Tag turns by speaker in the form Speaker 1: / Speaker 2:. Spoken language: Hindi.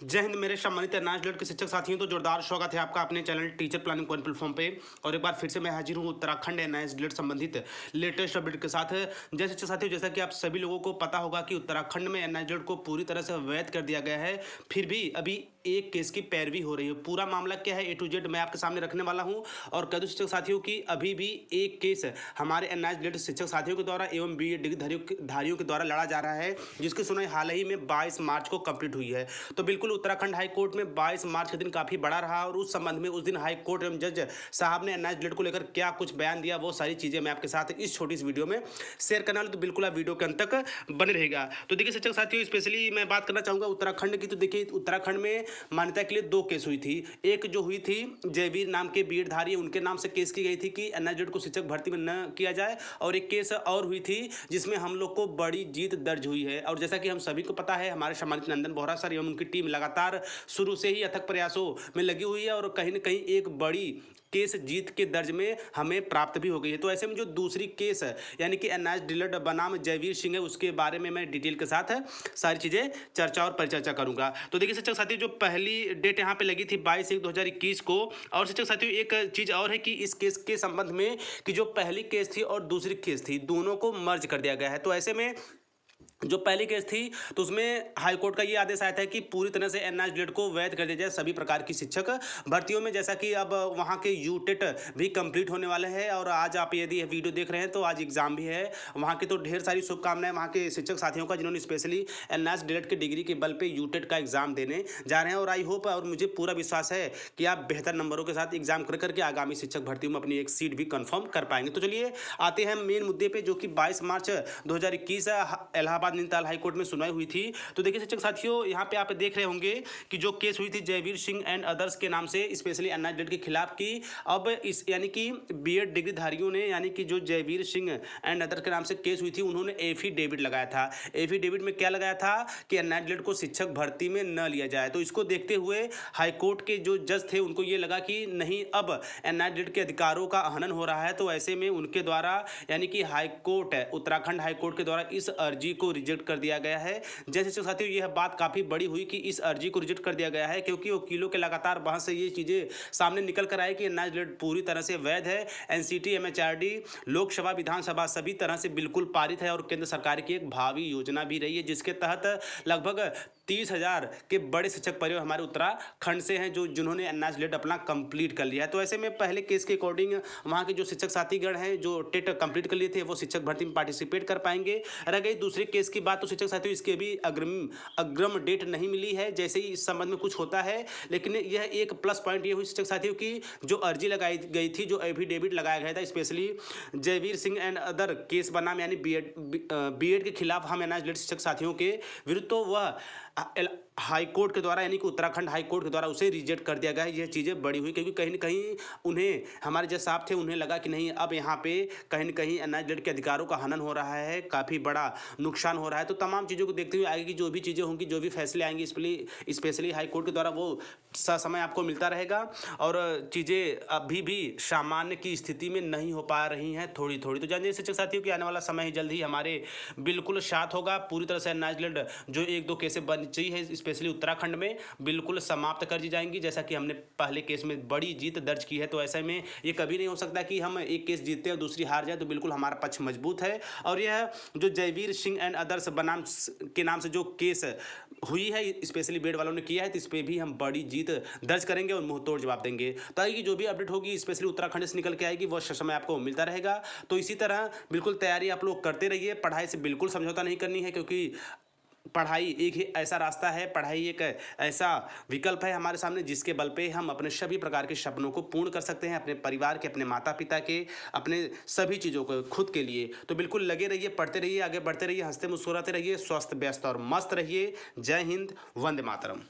Speaker 1: जय हिंद मेरे सम्मानित नेशनल के शिक्षक साथियों। तो जोरदार स्वागत है आपका अपने channel teacher planning point platform पे। और एक बार फिर से मैं हाजिर हूँ उत्तराखंड एनआईएस ग्रेड संबंधित लेटेस्ट अपडेट के साथ। जय शिक्षक साथियों, जैसा कि आप सभी लोगों को पता होगा कि उत्तराखंड में एनआईएस ग्रेड को पूरी तरह से अवैध कर दिया गया है। फिर भी अभी एक केस की पैरवी हो रही है। पूरा मामला क्या है A to Z मैं आपके सामने रखने वाला हूँ। और कह दूँ शिक्षक साथियों की अभी भी एक केस हमारे एनआईएस ग्रेड शिक्षक साथियों के द्वारा एवं BEd डिग्री धारियों के द्वारा लड़ा जा रहा है, जिसकी सुनवाई हाल ही में 22 मार्च को कंप्लीट हुई है। तो बिल्कुल उत्तराखंड हाई कोर्ट में 22 मार्च के दिन काफ़ी बड़ा रहा और उस संबंध में उस दिन हाई कोर्ट एवं जज साहब ने एनआईएस ग्रेड को लेकर क्या कुछ बयान दिया, वो सारी चीज़ें मैं आपके साथ इस छोटी सी वीडियो में शेयर करने वाला। तो बिल्कुल आप वीडियो के अंत तक बने रहेगा। तो देखिए शिक्षक साथियों, स्पेशली मैं बात करना चाहूँगा उत्तराखंड की। तो देखिए उत्तराखंड में मान्यता के लिए 2 केस हुई थी। एक जो हुई थी जयवीर नाम के BEd धारी, उनके नाम से केस की गई थी कि एनआईएस ग्रेड को शिक्षक भर्ती में न किया जाए। और एक केस और हुई थी जिसमें हम लोग को बड़ी जीत दर्ज हुई है। और जैसा कि हम सभी को पता है, हमारे सम्मानित नंदन बोहरा सर एवं उनकी टीम लगातार शुरू से ही अथक प्रयासों में लगी हुई है और कहीं न कहीं एक बड़ी केस जीत के दर्ज में हमें प्राप्त भी हो गई है। तो ऐसे में जो दूसरी केस है यानी कि एनआईएस ग्रेड बनाम जयवीर सिंह है, उसके बारे में मैं डिटेल के साथ सारी चीज़ें चर्चा और परिचर्चा करूंगा। तो देखिए शिक्षक साथियों, जो पहली डेट यहाँ पे लगी थी 22/1/2021 को। और शिक्षक साथियों एक चीज़ और है कि इस केस के संबंध में कि जो पहली केस थी और दूसरी केस थी, दोनों को मर्ज कर दिया गया है। तो ऐसे में जो पहली केस थी तो उसमें हाईकोर्ट का ये आदेश आया था कि पूरी तरह से एनआईएस ग्रेड को वैध कर दिया जाए सभी प्रकार की शिक्षक भर्तियों में। जैसा कि अब वहाँ के यूटेट भी कंप्लीट होने वाले हैं और आज आप यदि वीडियो देख रहे हैं तो आज एग्जाम भी है वहाँ के। तो ढेर सारी शुभकामनाएं वहाँ के शिक्षक साथियों का जिन्होंने स्पेशली एनआईएस ग्रेड की डिग्री के बल पे यूटेट का एग्जाम देने जा रहे हैं। और आई होप और मुझे पूरा विश्वास है कि आप बेहतर नंबरों के साथ एग्जाम कर करके आगामी शिक्षक भर्तियों में अपनी एक सीट भी कन्फर्म कर पाएंगे। तो चलिए आते हैं मेन मुद्दे पर, जो कि 22 मार्च 2021 इलाहाबाद नैनीताल हाईकोर्ट में सुनवाई हुई थी। तो देखिए शिक्षक साथियों, यहाँ पे आप देख रहे होंगे कि जो केस हुई थी जयवीर सिंह एंड अदर्स के नाम से स्पेशली एनआईएस ग्रेड के खिलाफ की। अब इस यानी कि BEd डिग्री धारियों ने यानी कि जो जयवीर सिंह एंड अदर के नाम से केस हुई थी, उन्होंने एफिडेविट लगाया था। एफिडेविट में क्या लगाया था कि एनआईएस ग्रेड को शिक्षक भर्ती में न लिया जाए। तो इसको देखते हुए हाईकोर्ट के जो जज थे उनको ये लगा कि नहीं, अब एनआईएस ग्रेड के अधिकारों का हनन हो रहा है। तो ऐसे में उनके द्वारा यानी कि हाईकोर्ट उत्तराखंड हाईकोर्ट के द्वारा इस अर्जी को रिजेक्ट कर दिया गया है। जैसे साथियों यह बात काफ़ी बड़ी हुई कि इस अर्जी को रिजेक्ट कर दिया गया है, क्योंकि वकीलों के लगातार बहस से ये चीज़ें सामने निकल कर आए कि एनआईएस ग्रेड पूरी तरह से वैध है। एनसीटी MHRD लोकसभा विधानसभा सभी तरह से बिल्कुल पारित है और केंद्र सरकार की एक भावी योजना भी रही है, जिसके तहत लगभग 30,000 के बड़े शिक्षक परिवार हमारे उत्तराखंड से हैं जिन्होंने एनआईएस ग्रेड अपना कंप्लीट कर लिया है। तो ऐसे में पहले केस के अकॉर्डिंग वहाँ के जो शिक्षक साथीगण हैं जो टेट कंप्लीट कर लिए थे, वो शिक्षक भर्ती में पार्टिसिपेट कर पाएंगे। रह गई दूसरे केस की बात, तो शिक्षक साथियों इसके भी अग्रिम डेट नहीं मिली है। जैसे ही इस संबंध में कुछ होता है, लेकिन यह एक प्लस पॉइंट ये हुई शिक्षक साथियों की, जो अर्जी लगाई गई थी, जो एफिडेविट लगाया गया था specially Jaiveer Singh and other case बनाम यानी BEd के खिलाफ हम एनआईएस ग्रेड शिक्षक साथियों के विरुद्ध, तो वह हाईकोर्ट के द्वारा यानी कि उत्तराखंड हाईकोर्ट के द्वारा उसे रिजेक्ट कर दिया गया है। यह चीज़ें बड़ी हुई क्योंकि कहीं न कहीं उन्हें, हमारे जज साहब थे, उन्हें लगा कि नहीं, अब यहाँ पे कहीं न कहीं एनआईएस ग्रेड के अधिकारों का हनन हो रहा है, काफ़ी बड़ा नुकसान हो रहा है। तो तमाम चीज़ों को देखते हुए आगे की जो भी चीज़ें होंगी, जो भी फैसले आएंगे स्पेशली हाईकोर्ट के द्वारा, वो समय आपको मिलता रहेगा। और चीज़ें अभी भी सामान्य की स्थिति में नहीं हो पा रही हैं, थोड़ी थोड़ी। तो जानिए शिक्षक साथियों कि आने वाला समय ही जल्द ही हमारे बिल्कुल साथ होगा। पूरी तरह से एनआईएस ग्रेड जो 1-2 केसें बन चाहिए है स्पेशली उत्तराखंड में, बिल्कुल समाप्त कर दी जाएंगी, जैसा कि हमने पहले केस में बड़ी जीत दर्ज की है। तो ऐसे में ये कभी नहीं हो सकता कि हम एक केस जीतते हैं और दूसरी हार जाए। तो बिल्कुल हमारा पक्ष मजबूत है। और यह जो जयवीर सिंह एंड अदर्स बनाम के नाम से जो केस हुई है स्पेशली BEd वालों ने किया है, तो इस पर भी हम बड़ी जीत दर्ज करेंगे और मुंह तोड़ जवाब देंगे। तो आगे की जो भी अपडेट होगी स्पेशली उत्तराखंड से निकल के आएगी, वो समय आपको मिलता रहेगा। तो इसी तरह बिल्कुल तैयारी आप लोग करते रहिए। पढ़ाई से बिल्कुल समझौता नहीं करनी है, क्योंकि पढ़ाई एक ही ऐसा रास्ता है, पढ़ाई एक ऐसा विकल्प है हमारे सामने, जिसके बल पे हम अपने सभी प्रकार के सपनों को पूर्ण कर सकते हैं, अपने परिवार के, अपने माता पिता के, अपने सभी चीज़ों को खुद के लिए। तो बिल्कुल लगे रहिए, पढ़ते रहिए, आगे बढ़ते रहिए, हंसते मुस्कुराते रहिए, स्वस्थ व्यस्त और मस्त रहिए। जय हिंद, वंदे मातरम।